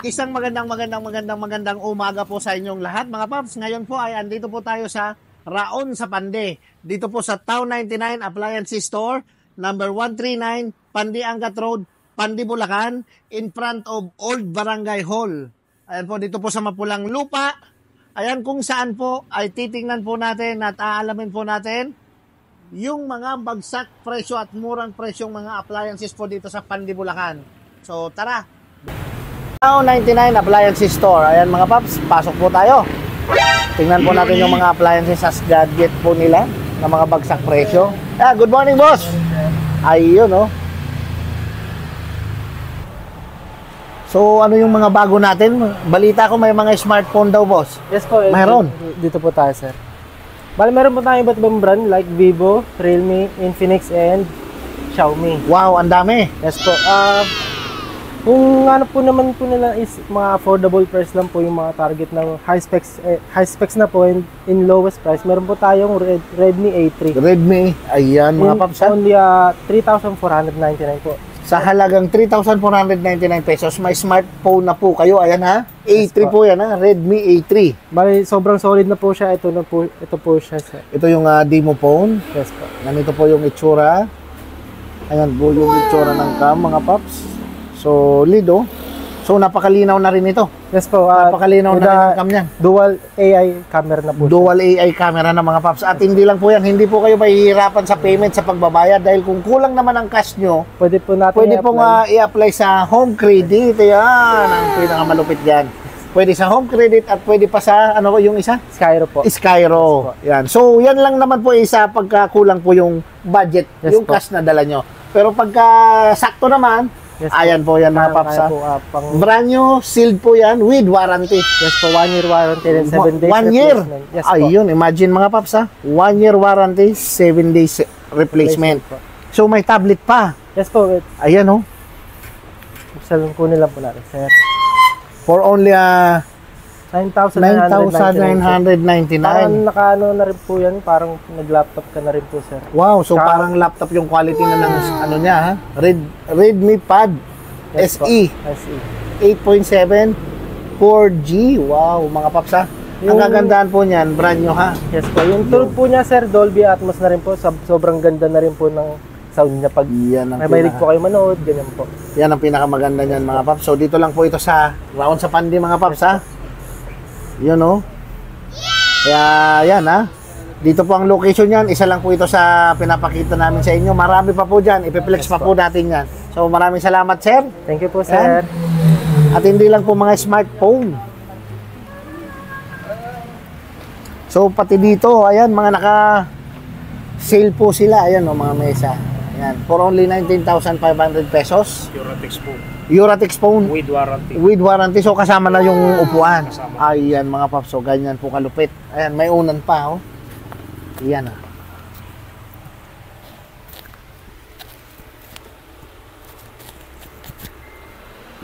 Isang magandang umaga po sa inyong lahat mga paps. Ngayon po ay andito po tayo sa Raon sa Pande. Dito po sa Town 99 Appliance Store, number 139, Pande Angat Road, Pande Bulacan, in front of Old Barangay Hall. Ayan po, dito po sa Mapulang Lupa. Ayan kung saan po ay titingnan po natin at aalamin po natin yung mga bagsak presyo at murang presyong mga appliances po dito sa Pande Bulacan. So tara! Town 99 Appliance Store. Ayan mga paps, pasok po tayo. Tingnan po natin yung mga appliances as gadget po nila na mga bagsak presyo. Good morning boss! Ayun oh. So ano yung mga bago natin? Balita ko may mga smartphone daw boss. Yes po. Mayroon. Dito po tayo sir. Bali meron po tayong iba't ibang brand like Vivo, Realme, Infinix, and Xiaomi. Wow, ang dami. Yes po. Kung ano po naman po nila is mga affordable price lang po yung mga target ng high specs na po in lowest price. Meron po tayong Redmi A3. Redmi, ayan mga paps. Only 3,499 po. Sa halagang 3,499 pesos, may smartphone na po kayo. Ayan ha, A3 yes, po yan ha, Redmi A3. Bali, sobrang solid na po siya. Ito po siya sir. Ito yung demo phone. Yes po. Ganito po yung itsura. Ayan po yung itsura ng cam mga paps. Solid oh. So napakalinaw na rin ito. Yes po. Napakalinaw na rin ang cam niyan. Dual AI camera na po. Dual AI camera na mga paps. At hindi lang po yan, hindi po kayo mahihirapan sa payment sa pagbabayad dahil kung kulang naman ang cash nyo, pwede po natin i-apply sa home credit. Yan ang pinakamalupit diyan. Pwede sa home credit at pwede pa sa ano yung isa? Skyro po. Skyro. Yes, yan. So yan lang naman po isa pagka kulang po yung budget, yes, yung po, cash na dala nyo. Pero pagka sakto naman, yes, ayan po yan mga paps. Brand new, sealed po yan with warranty. Yes po, 1 year warranty and 7 days 1 year? Yes, ayun, imagine mga paps 1 year warranty, 7 days replacement. So may tablet pa. Yes po. Ayan oh. Salon ko nila po natin sir. For only 9,999. Parang nakaano na rin po yan, parang nag-laptop ka na rin po sir. Wow, so parang laptop yung quality na ng ano niya ha. Redmi Pad yes, SE 8.7 4G. Wow, mga paps ang kagandahan po niyan, brand new ha. Yes po, yung tunog po niya sir, Dolby Atmos na rin po. Sobrang ganda na rin po ng sound niya pag may mahilig po kayo manood, ganyan po. Yan ang pinakamaganda niyan mga paps. So dito lang po ito sa Raon sa Pande mga paps ha. Yun o. Kaya yan ha. Dito po ang location yan. Isa lang po ito sa pinapakita namin sa inyo. Marami pa po dyan. Ipiplex pa po natin yan. So maraming salamat sir. Thank you po sir. At hindi lang po mga smartphone. So pati dito, ayan mga naka sale po sila. Ayan o mga mesa. Ayan. For only 19,500 pesos. Uratex phone with warranty. With warranty. So kasama na yung upuan. Ayan mga paps. So ganyan po kalupit. Ayan, may unan pa oh. Ayan ah.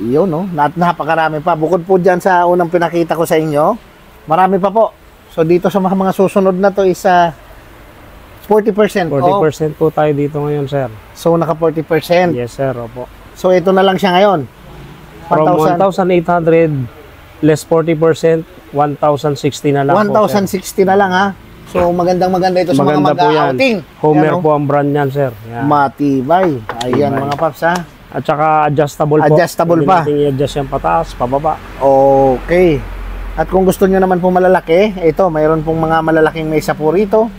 Yun oh. Napakarami pa. Bukod po dyan sa unang pinakita ko sa inyo, marami pa po. So dito sa mga susunod na to is 40%. 40% po tayo dito ngayon sir. So naka 40%. Yes sir, opo. So ito na lang siya ngayon. From 1,800 less 40%, 1,060 na lang 1,060 na lang ha. So maganda ito sa maganda mga mag-outing. Homer po ang brand niyan sir. Yan. Matibay. Ayan mga paps ha. At saka adjustable po. Adjustable pa. Pwede natin i-adjust yung pataas, pababa. Okay. At kung gusto nyo naman po malalaki, ito, mayroon pong mga malalaking mesa po rito.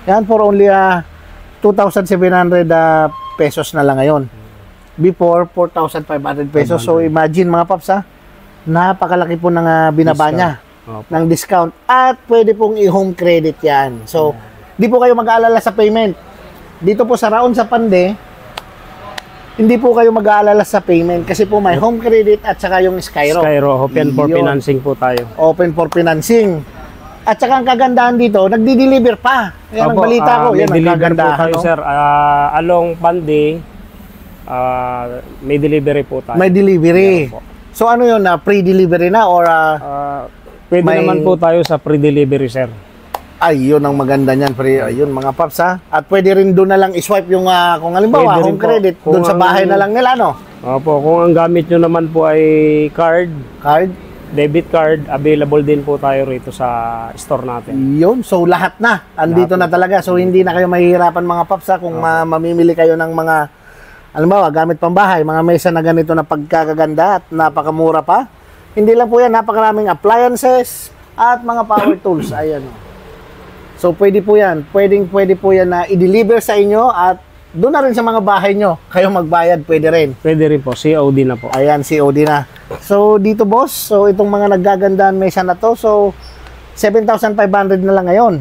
Yan, for only 2,700 pesos na lang ngayon. Before, 4,500 pesos. So, imagine mga paps napakalaki po ng binaba niya ng discount. At pwede pong i-home credit yan. So, di po kayo mag-aalala sa payment. Dito po sa Raon sa Pande, hindi po kayo mag-aalala sa payment kasi po may home credit at saka yung Skyro. Skyro, open for financing po tayo. Open for financing. At saka ang kagandahan dito, nagdi-deliver pa. Yan ang balita ko. May yan deliver po tayo, sir. Along Pande, may delivery po tayo. May delivery. So ano yun, pre-delivery na or pwede naman po tayo sa pre-delivery, sir. Ayun ang maganda niyan, pre. Ayun mga paps At pwede rin doon na lang i-swipe yung kung halimbawa home credit doon sa bahay na lang nila, no? Opo, kung ang gamit nyo naman po ay card, debit card, available din po tayo rito sa store natin. Yun, so lahat na. Andito na talaga. So hindi na kayo mahihirapan mga paps ha, kung mamimili kayo ng mga, alam mo, gamit pambahay, mga mesa na ganito na pagkakaganda at napakamura pa. Hindi lang po yan, napakaraming appliances at mga power tools. Ayan. So pwede po yan. Pwede po yan na i-deliver sa inyo at doon na rin sa mga bahay nyo. Kayo magbayad, pwede rin. Pwede rin po, COD na po. Ayan, COD na. So, dito boss, so itong mga naggagandaan mesa na to, so 7,500 na lang ngayon.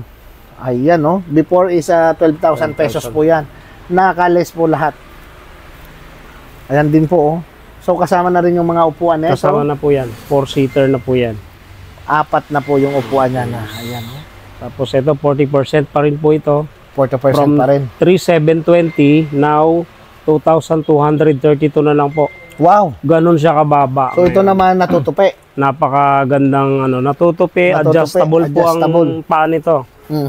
Ayan, no? Before is 12,000 pesos po yan. Nakaka-less po lahat. Ayan din po, oh. So, kasama na rin yung mga upuan nito. Kasama na po yan. 4-seater na po yan. 4 na po yung upuan niya na. Ayan, oh. Tapos ito, 40% pa rin po ito. 40% From pa rin. 3,720, now 2,232 na lang po. Wow! Ganon siya kababa. So, ito naman natutupi. Napakagandang natutupi, adjustable po ang paa nito.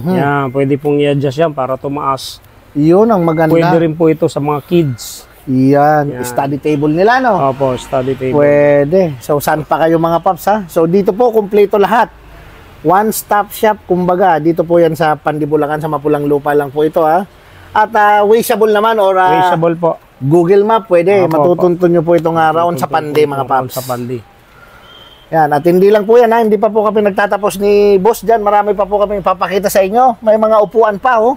Yan, pwede pong i-adjust yan para tumaas. Yun ang maganda. Pwede rin po ito sa mga kids. Yan. Study table nila, no? Opo, study table. Pwede. So, saan pa kayo mga paps, ha? So, dito po, kumpleto lahat. One-stop shop, kumbaga. Dito po yan sa Pandibulacan, sa Mapulang Lupa lang po ito, ha? At wasteable naman, or Wasteable po. Google Map, pwede. Opo, Matutuntun nyo po itong Raon sa Pande, mga paps. Sa Pandi. Yan, at hindi lang po yan, ha? Hindi pa po kami nagtatapos ni Boss dyan. Marami pa po kami ipapakita sa inyo. May mga upuan pa, oh.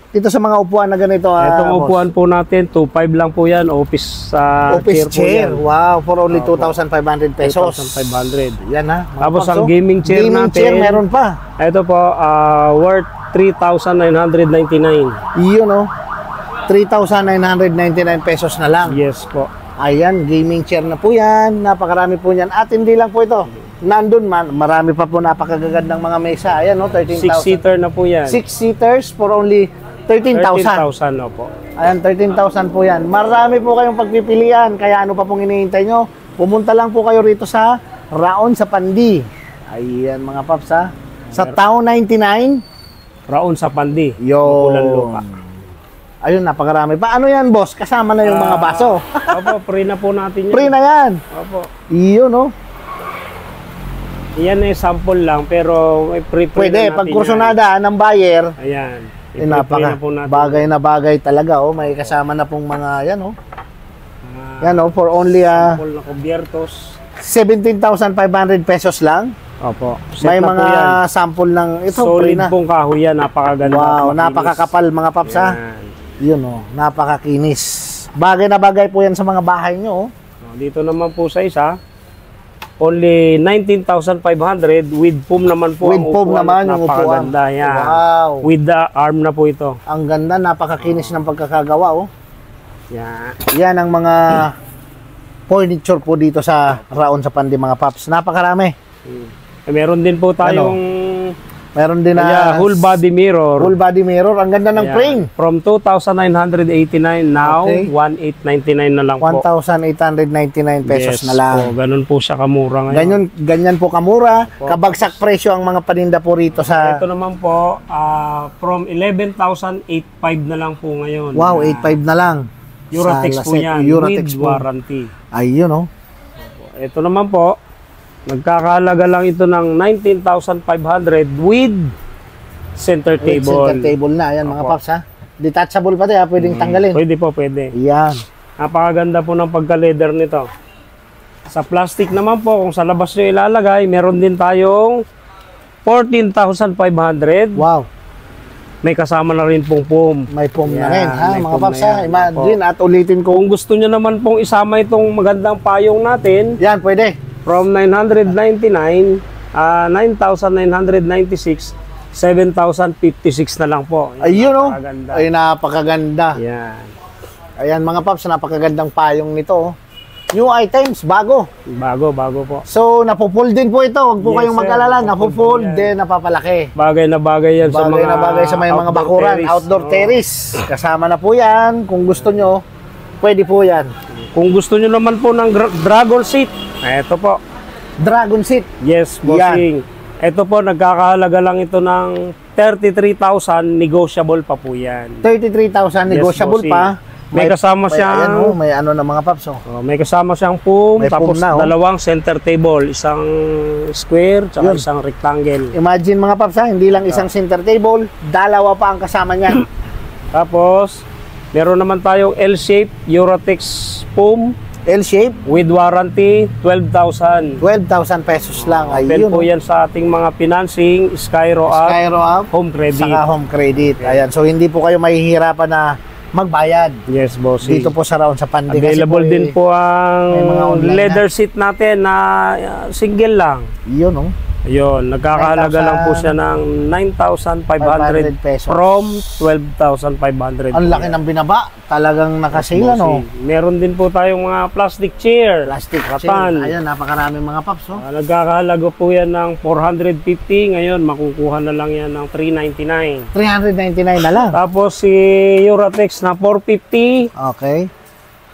Dito sa mga upuan na ganito, Itong boss. upuan po natin, 2,500 lang po yan. Office Office chair. po yan. Wow, for only 2,500 pesos. 2,500. Yan, ha? Mga Tapos paps, ang oh. gaming chair Gaming natin, chair, meron pa. ito po, worth 3,999. Yun, oh. 3,999 pesos na lang. Yes po. Ayan, gaming chair na po yan. Napakarami po yan. At hindi lang po ito. Nandun man, marami pa po napakagagandang mga mesa. Ayan, no, 13,000. 6-seater na po yan. 6 seaters for only 13,000. 13,000 na po. Ayan, 13,000 po yan. Marami po kayong pagpipilian. Kaya ano pa pong hinihintay nyo? Pumunta lang po kayo rito sa Raon sa Pandi. Ayan, mga paps, ha. Sa Town 99. Raon sa Pandi. Yo. Mapulang Lupa. Ayun, napakarami. Paano yan, boss? Kasama na yung mga baso. Opo, free na po natin yan. Free na yan. Opo. Iyon, no? Yan ay sample lang, pero may free Pwede, na pag natin kursunada ng buyer, yan. Ayan. napaka na po natin. bagay na bagay talaga, oh. May kasama na pong mga, yan, oh. Ah, Yan, oh, for only sample na kubiertos. 17,500 pesos lang. Opo. Set May na po mga yan. sample ng, ito, free Solid na. pong kahoy yan, napakaganda. Wow, makinis. napakakapal mga paps, ha. Yan. Yun, oh, napakakinis. Bagay na bagay po yan sa mga bahay nyo, oh. Dito naman po sa isa, only 19,500 with foam naman po. With ang foam upuan. naman yung upuan. Napakaganda yan. Wow. With the arm na po ito. Ang ganda, napakakinis ng pagkakagawa, oh. Yan. Yan ang mga furniture po dito sa Raon sa Pandi, mga paps. Napakarami. Meron din po tayong Meron din na full body mirror. full body mirror. Ang ganda ng Ayan. frame. From 2,989 now, Okay. 1,899 na lang po. 1,899 pesos Yes na lang. po, ganun po siya kamura ngayon. Ganyan po kamura. Kabagsak presyo ang mga paninda po rito sa... Ito naman po, from 11,805 na lang po ngayon. Wow, 8.5 na lang. Eurotex Sa po Lasek, yan, Eurotex with po. warranty. Ayun, oh. Ito naman po, nagkakahalaga lang ito ng 19,500 with center With table. center table na. Ayan, mga Opo. paps, ha. Detachable pa din, ha. Pwedeng tanggalin. Pwede po, pwede. Yan. Napakaganda po ng pagka-leather nito. Sa plastic naman po, kung sa labas nyo ilalagay, meron din tayong 14,500. Wow. May kasama na rin pong foam. May foam na Yan, rin, ha, may mga foam paps, na ha. yan. Imagine, at ulitin ko. Kung gusto nyo naman pong isama itong magandang payong natin, Yan, pwede. from 999, 9,996, 7,056 na lang po. Ayun, oh. Napakaganda. Ay, napakaganda. Yan. Ayan, mga paps, napakagandang payong nito, oh. New items, bago. Bago po. So, napupull din po ito. Huwag po Yes, kayong sir. mag-alala. Napupull Napupull yan. din, napapalaki. Bagay na bagay yan sa Bagay mga na bagay sa may mga outdoor bakuran. terrace. Outdoor Oo. terrace. Kasama na po yan. Kung gusto nyo, pwede po yan. Kung gusto nyo naman po ng dragon seat, eto po. Dragon seat. Yes, bossing. Ito po, nagkakahalaga lang ito ng 33,000, negotiable pa po yan. 33,000 Yes, negotiable bossing. pa. May kasama siyang ayan, oh, may ano na mga paps. Oh. may kasama siyang foam, May tapos foam na, oh. dalawang center table, isang square, tsaka Yun. isang rectangle. Imagine mga paps, ha, hindi lang isang center table, dalawa pa ang kasama niyan. Tapos, meron naman tayong L-shape Eurotex foam L-shape, with warranty, 12,000. 12,000 pesos lang. Open Ayun, po oh. yan sa ating mga financing, Skyro App, Skyro App, Home Credit. saka home credit. Ayan, so hindi po kayo mahihirapan na magbayad Yes, bossy. dito po sa Raon sa Pande. Available din po ang may mga online leather seat natin na single lang. Yun, oh. Ayun, nagkakahalaga lang po siya ng 9,500 pesos. from 12,500. Ang laki ng binaba. Talagang nakasila, no? Meron din po tayong mga plastic chair. Plastic Ratan. chair. Ayan, napakaraming mga paps, oh. Nagkakahalaga po yan ng 450. Ngayon, makukuha na lang yan ng 399. 399 na lang. Tapos si Eurotex na 450, Okay.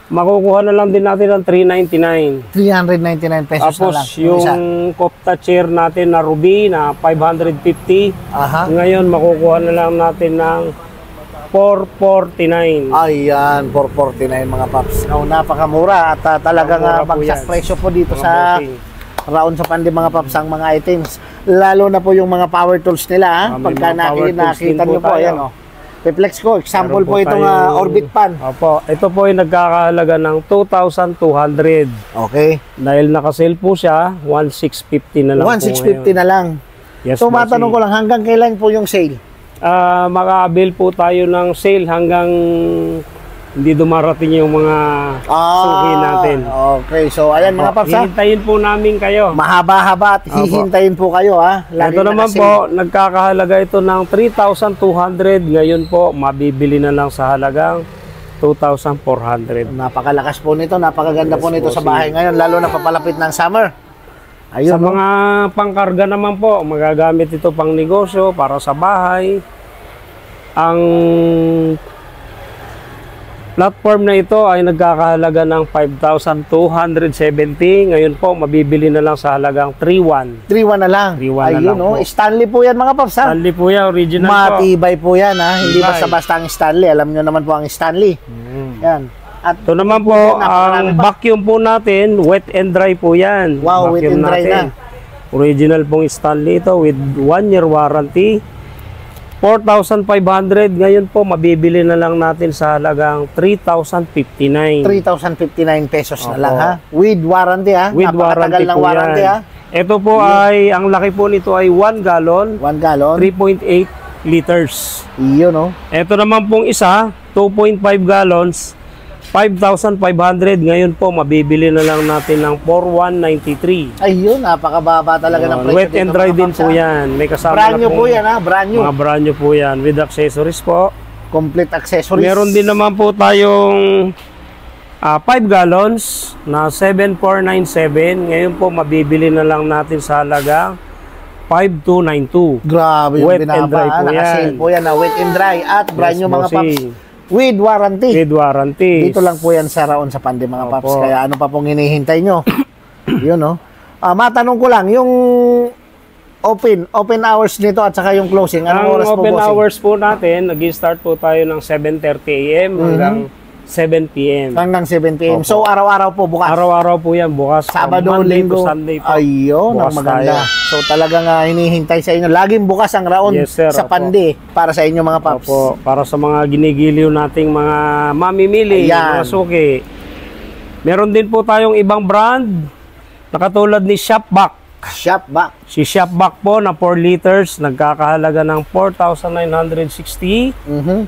makukuha na lang din natin ng 399. 399 pesos Tapos na lang. yung Isa. Copta chair natin na Ruby na 550, Aha. ngayon makukuha na lang natin ng 449. Ayan, 449 mga paps. Oh, napakamura at talagang Napakamura po bagsak yan. presyo po dito Mga sa bossing. Raon sa Pande mga paps ang mga items. Lalo na po yung mga power tools nila, ha? May Pagka mga power tools nakita din nyo po po, tayo. ayan, oh. Reflex ko, example Meron po itong tayong- orbit pan. Opo, ito po ay nagkakahalaga ng 2,200. Okay. Dahil naka-sale po siya, 1,650 na lang 1,650 na lang. Yes, So bossing. matanong ko lang, hanggang kailan po yung sale? Maka-avail po tayo ng sale hanggang hindi dumarating yung mga suki natin. Okay, so ayan mga paps, ha? Hihintayin po namin kayo. Mahaba-haba at hihintayin po kayo, ha? Lagi Ito naman nakasale. po, nagkakahalaga ito ng 3,200. Ngayon po, mabibili na lang sa halagang 2,400. Napakalakas po nito, napakaganda Yes, po nito sa bossing. bahay ngayon, lalo na papalapit ng summer. Ayun, Sa mga pangkarga naman po, magagamit ito pang negosyo, para sa bahay. Ang platform na ito ay nagkakahalaga ng 5,270. Ngayon po, mabibili na lang sa halagang 3,100. 3-1 na lang. 3-1 na Ayun, lang oh. po. Stanley po yan mga paps, ha? Stanley po yan, original po. Matibay po yan, ha? Hindi Tibay. basta-basta ang Stanley. Alam nyo naman po ang Stanley. Yan. At Ito naman po, napakarami ang pa. vacuum po natin, wet and dry po yan. Wow, wet and Vacuum dry na. Original pong Stanley ito with 1-year warranty. 4,500. Ngayon po, mabibili na lang natin sa halagang 3,059. 3,059 pesos na Opo. lang, ha? With warranty, ha? With Napakatagal warranty ng po warranty, yan. ha? Ito po ay, ang laki po nito ay 1 gallon, 1 gallon. 3.8 liters. Yun, oh. Ito naman pong isa, 2.5 gallons, 5,500. Ngayon po, mabibili na lang natin ng 4,193. Ayun, napakababa talaga ng presyo Wet and dito, dry mga din paps, po ha? yan. May kasama Brand na new po pong yan, ha? Brand new. mga brand new po yan with accessories po. Complete accessories. Meron din naman po tayong 5 gallons na 7,497. Ngayon po, mabibili na lang natin sa halaga 5,292. Grabe yung Wet and binaba, dry ha? po Naka-sale yan. po yan, ha? Wet and dry. At brand new mga paps. bossing. With warranty. With warranty. Dito lang po yan sa Raon sa Pande mga paps. Opo. Kaya ano pa pong hinihintay nyo? Yun, no? Matanong ko lang, yung open hours nito at saka yung closing, anong Ang oras po, open bossing? hours po natin, nag-start po tayo ng 7:30 a.m. hanggang 7 p.m. Hanggang 7 p.m. Opo. So, araw-araw po bukas. Araw-araw po yan, bukas. Sabado, From Monday Linggo. to Sunday po. Ayun, ang Bukas maganda. tayo. So, talagang hinihintay sa inyo. Laging bukas ang Raon Yes, sir. sa Opo. Pande para sa inyo mga paps. Opo, para sa mga ginigiliw nating mga mamimili, Ayan. mga suki. Meron din po tayong ibang brand na katulad ni Shopback. Shop back. Si Shopback po na 4 liters, nagkakahalaga ng 4,960.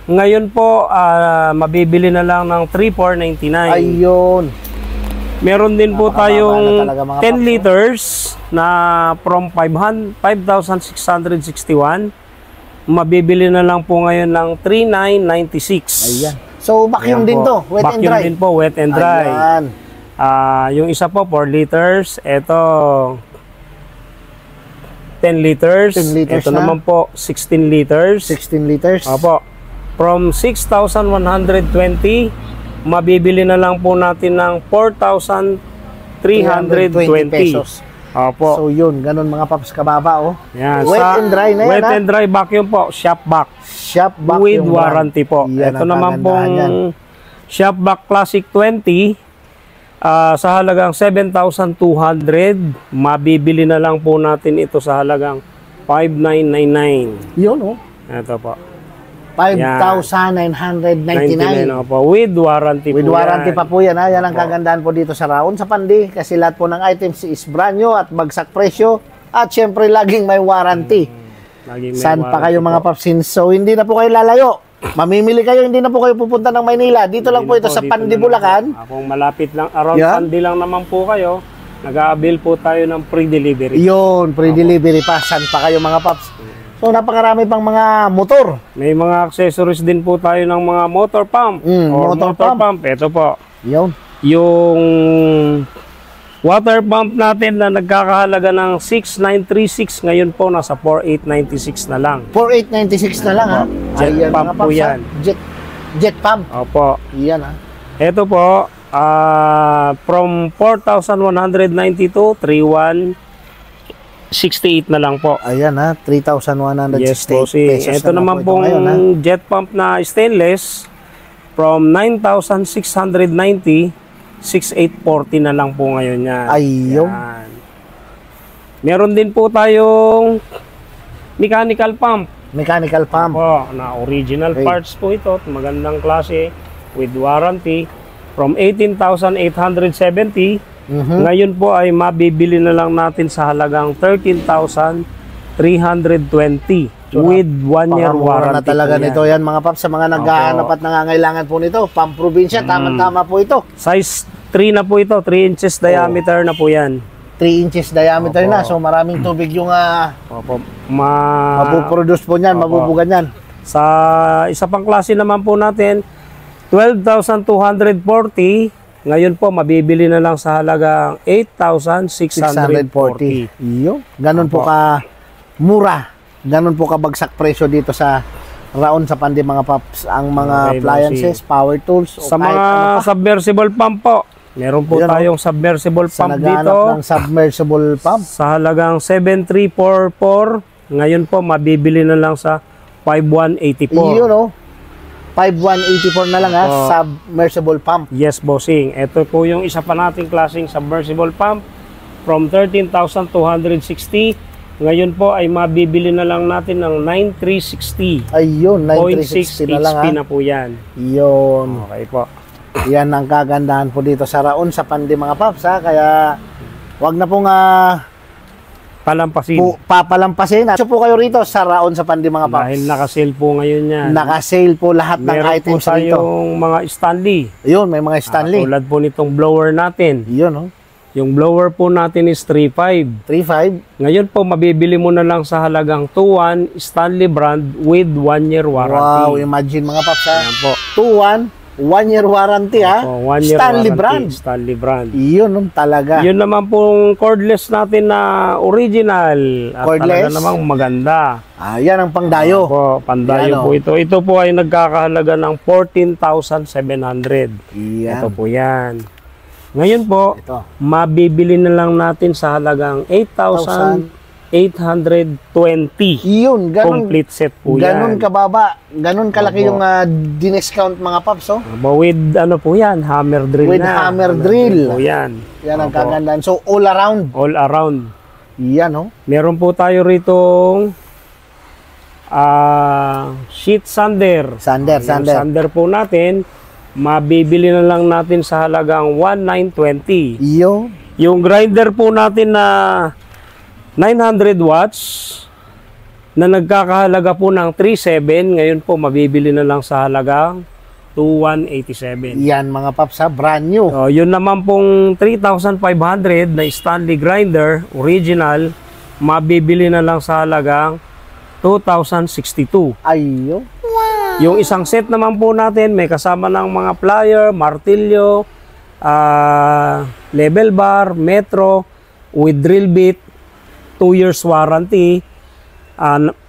Ngayon po, mabibili na lang ng 3,499. Ayun. Meron din po Napakababa tayong na talaga, mga 10 paps, liters na from 5,661. Mabibili na lang po ngayon ng 3,996. Ayan. So, vacuum Ayan din po. to. Wet and Vacuum dry. din po, wet and dry. Ayan. Yung isa po, 4 liters. Ito, 10 liters. 10 liters Ito na. naman po, 16 liters. 16 liters. Opo. From 6,120, mabibili na lang po natin ng 4,320 pesos. Opo. So yun, ganun mga paps kababa, oh. Yan. Wet and dry na yan, Wet ha? and dry vacuum po, Shopback. Shop vacuum With brand. warranty po. Yan Ito ang naman kagandahan yan. pong Shopback Classic 20 sa halagang 7,200. Mabibili na lang po natin ito sa halagang 5,999. Yun, oh. Ito po. 5,999. Po. With warranty With po warranty yan. pa po yan. Ha? Yan ang kagandahan po dito sa Raon sa Pandi. Kasi lahat po ng items is brand new at bagsak presyo. At syempre, laging may warranty. Laging may Saan pa kayo warranty mga po. papsins? So, hindi na po kayo lalayo. Mamimili kayo, hindi na po kayo pupunta ng Maynila. Dito lang po ito sa Dito Pandi, na lang Bulacan. po. Kung malapit lang, around Yeah. Pandi lang naman po kayo, nag-a-avail po tayo ng free delivery. Yun, free delivery pa. Saan pa kayo mga paps? So, napakarami pang mga motor. May mga accessories din po tayo ng mga motor pump. Or motor motor pump. pump. Ito po. Yun. Yung water pump natin na nagkakahalaga ng 6,936, ngayon po nasa 4,896 na lang. 4,896 na lang, ha? Jet Ayan, pump mga po paps, ha? yan. Jet pump. Opo. Yan, ha? Ito po, from 4,192, 3,168 na lang po. Ayan, ha? 3,168 Yes po, pesos ito na lang naman po ito pong ngayon, ha? jet pump na stainless, from 9,690, 6,840 na lang po ngayon yan. Ayun. Yan. Meron din po tayong mechanical pump. Mechanical pump. Po, na original Okay. parts po ito, magandang klase, with warranty, from 18,870. Ngayon po ay mabibili na lang natin sa halagang 13,320 with 1 year Pakamura warranty. na talaga po yan. nito yan mga paps. Sa mga naghahanap at nangangailangan po nito, pamprobinsya, tamang-tama po ito. Size 3 na po ito, 3 inches diameter na po yan. 3 inches diameter Opo. na. So maraming tubig yung Opo. mapuproduce po niyan, Opo. mabubugan yan. Sa isa pang klase naman po natin, 12,240. Ngayon po, mabibili na lang sa halagang 8,640. 640. Iyo. Ganun po Opo. ka mura. Ganun po ka bagsak presyo dito sa Raon sa Pandi mga paps. Ang mga Okay, appliances, power tools, o Sa kahit mga ano pa. submersible pump po, meron po Yan, tayong submersible Sa pump naghahanap dito ng submersible pump. sa halagang 7,344. Ngayon po, mabibili na lang sa 5,184. Iyo, no? 5,184 na lang, ha? Opo. Submersible pump. Yes, bossing. Ito po yung isa pa nating klaseng submersible pump from 13,260. Ngayon po ay mabibili na lang natin ng 9,360. Ayun, 0.6 9,360 na lang, ha? HP na po yan. Yun. Okay po. Yan ang kagandahan po dito sa Raon sa Pandi mga paps, ha? Kaya wag na pong Palampasin. papalampasin. So po kayo rito sa Raon sa Pandi mga paps. Dahil naka-sale po ngayon yan. Naka-sale po lahat ng Meron po items rito. tayong mga Stanley. Yun, may mga Stanley. Tulad po nitong blower natin. Yun, no? Yung blower po natin is 3.5. 3,500. Ngayon po, mabibili mo na lang sa halagang 2.1 Stanley brand with 1 year warranty. Wow, imagine mga paps, ha? Ayan po. 2,100, 1 year warranty, ha? Oh, 1 year Stanley warranty. brand. Stanley brand. Yun, no? Talaga. Yun naman pong cordless natin na original. At Cordless? talaga namang maganda. Yan ang pangdayo. Po, pandayo Yan, po ito. Ito po ay nagkakahalaga ng 14,700. Yan. Ito po yan. Ngayon po, Ito. mabibili na lang natin sa halagang 8,820. Yun, ganun. Complete set po Ganun yan. kababa. Ganun kalaki Opo. yung diniscount mga paps, oh. With ano po yan, hammer drill With na. hammer drill. Po yan. Yan ang Opo. kagandahan. So, all around. All around. Yan, oh. Meron po tayo ritong sheet sander. Sander, Yung sander. sander po natin, mabibili na lang natin sa halagang 1,920. Iyo. Yung grinder po natin na 900 watts na nagkakahalaga po ng 3,700, ngayon po mabibili na lang sa halagang 2,187. Yan mga paps, ha. Brand new. Yun naman pong 3,500 na Stanley grinder, original, mabibili na lang sa halagang 2,062. Ayo. Yung isang set naman po natin, may kasama ng mga plier, martilyo, level bar, metro, with drill bit, 2 years warranty.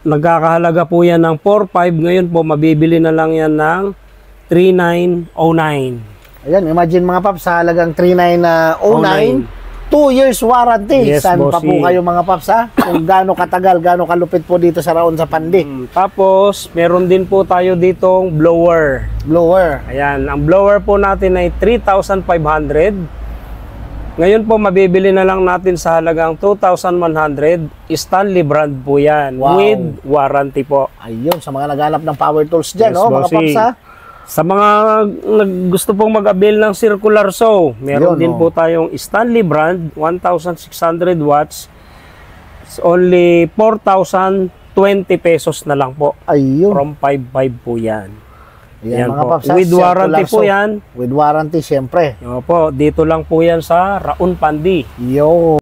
Nagkakahalaga po yan ng 4,500. Ngayon po, mabibili na lang yan ng 3,909. Ayan, imagine mga paps, sa halagang 3,909, 2 2 years warranty. Yes, Saan pa po bossing. kayo mga paps ha? Kung gaano katagal, gaano kalupit po dito sa Raon sa Pandi. Tapos, meron din po tayo ditong blower. Blower. Ayan, ang blower po natin ay 3,500. Ngayon po, mabibili na lang natin sa halagang 2,100. Stanley brand po yan. Wow. With warranty po. Ayun, sa mga naghanap ng power tools dyan, Yes, no, mga bossing. paps ha? Sa mga gusto pong mag-avail ng circular saw, meron Yun, din oh. po tayong Stanley brand, 1,600 watts. It's only 4,020 pesos na lang po. Ayun. From 5,500 po yan. Yan, Yan mga po. paps ha? With warranty Circular po saw. yan. With warranty, syempre. Opo, dito lang po yan sa Raon Pandi. Yo.